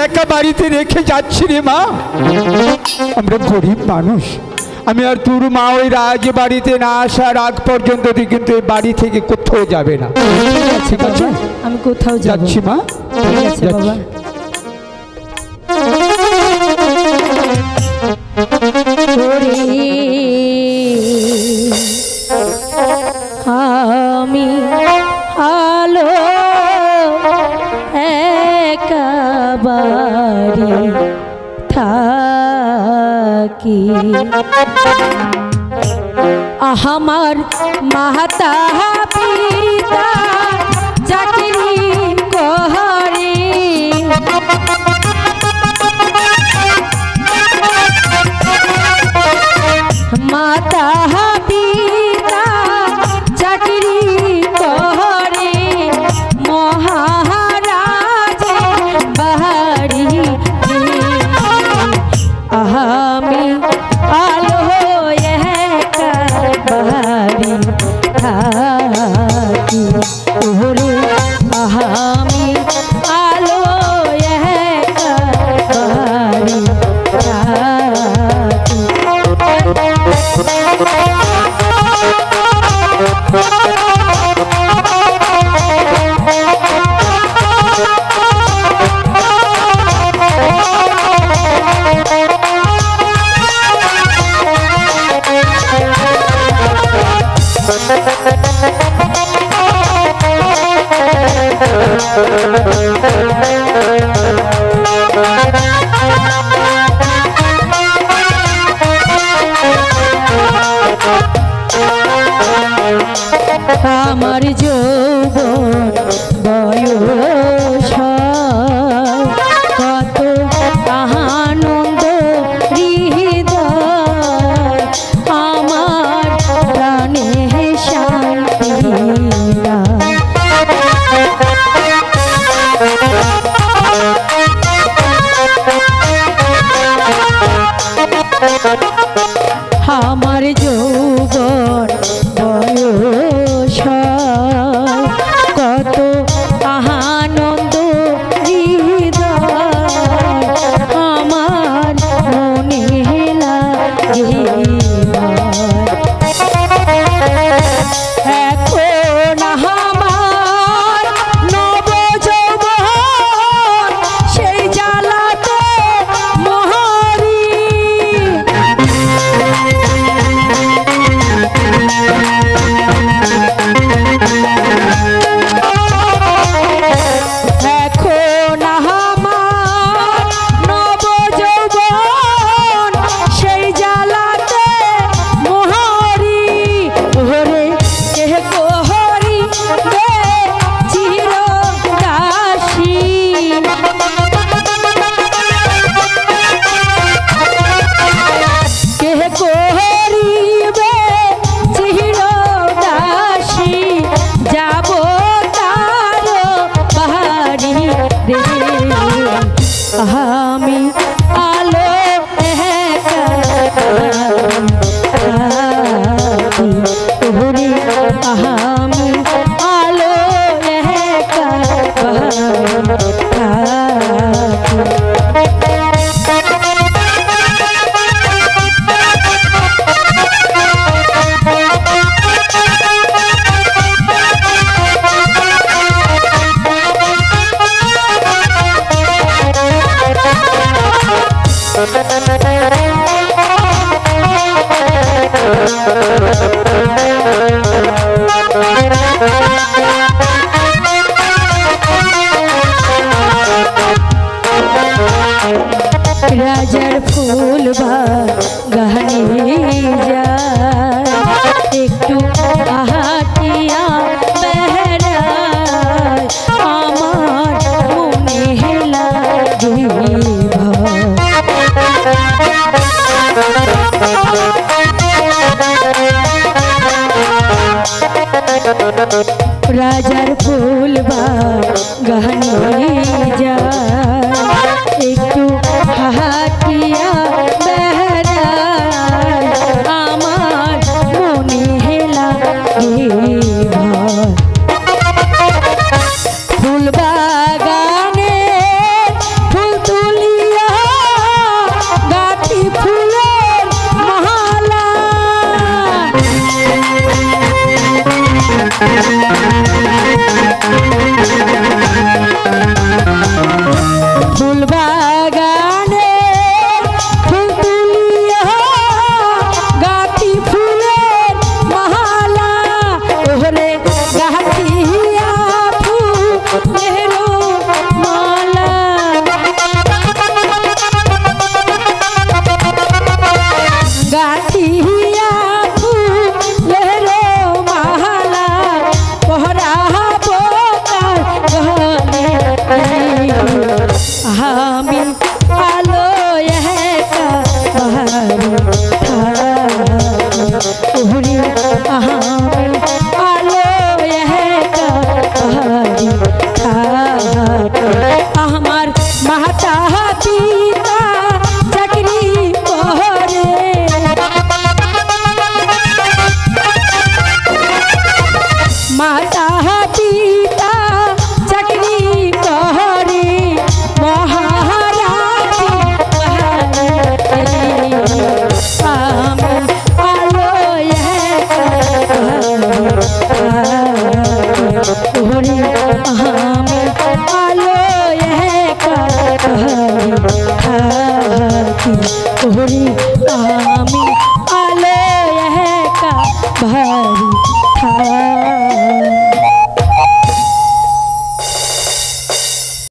একা বাড়িতে রেখে যাচ্ছি রে মা। আমরা গরিব মানুষ, আমি আর তোর মা ওই রাজ বাড়িতে না আসার আগ পর্যন্ত তুই কিন্তু এই বাড়ি থেকে কোথাও যাবে না। ঠিক আছে, আমি কোথাও যাচ্ছি মা। ঠিক আছে বাবা। আমি আলো একাবারে থাকি, আমার মাতা পিতা চাকরি করে, মাতা পিতা চাকরি করে মহারাজে বাড়ি, আমি আলো একাবারে থাকি, ওরে আমি আলো একাবারে থাকি। আমার যৌবন বয়স কত আনন্দ হৃদয়, আমার প্রাণে শান্তি আমার যৌবন বয়স কত আনন্দ হৃদয়, আমার মনে লাগে এখন আমার নব যৌবন সেই জ্বালাতে মহারি, এখন আমার নব যৌবন সেই জ্বালাতে মহারি, ওরে কে কোহরি বে চির দাসী, কে কোহরিবে চির দাসী, যাব তার বাড়ি রে, আমি আলো একাবারে ওরে আমি আলো একাবারে থাকি। রাজার ফুল বাগানে যায় একটু হাটিয়া বেড়ায়, আমার মনে লাগে ভয়, রাজার ফুল বাগানে যায় একটু হাটিয়া বেড়ায়, ফুল বাগানে ফুল তুলিয়া গাতি ফুলের মালা ওরে গাতিয়া ফুলের মালা গাতিয়া ফুলের মালা পহরাবো তার গলে আমি আলো একা বাহারি থাকি আমি আলো একা বাহারি থাকি আমার মাতা পিতা চাকরি করে মাতা পিতা চাকরি করে মহারানী আমি আলো ওরে আমি আলো থাকি ওরে আমি আলো ভারি থাকি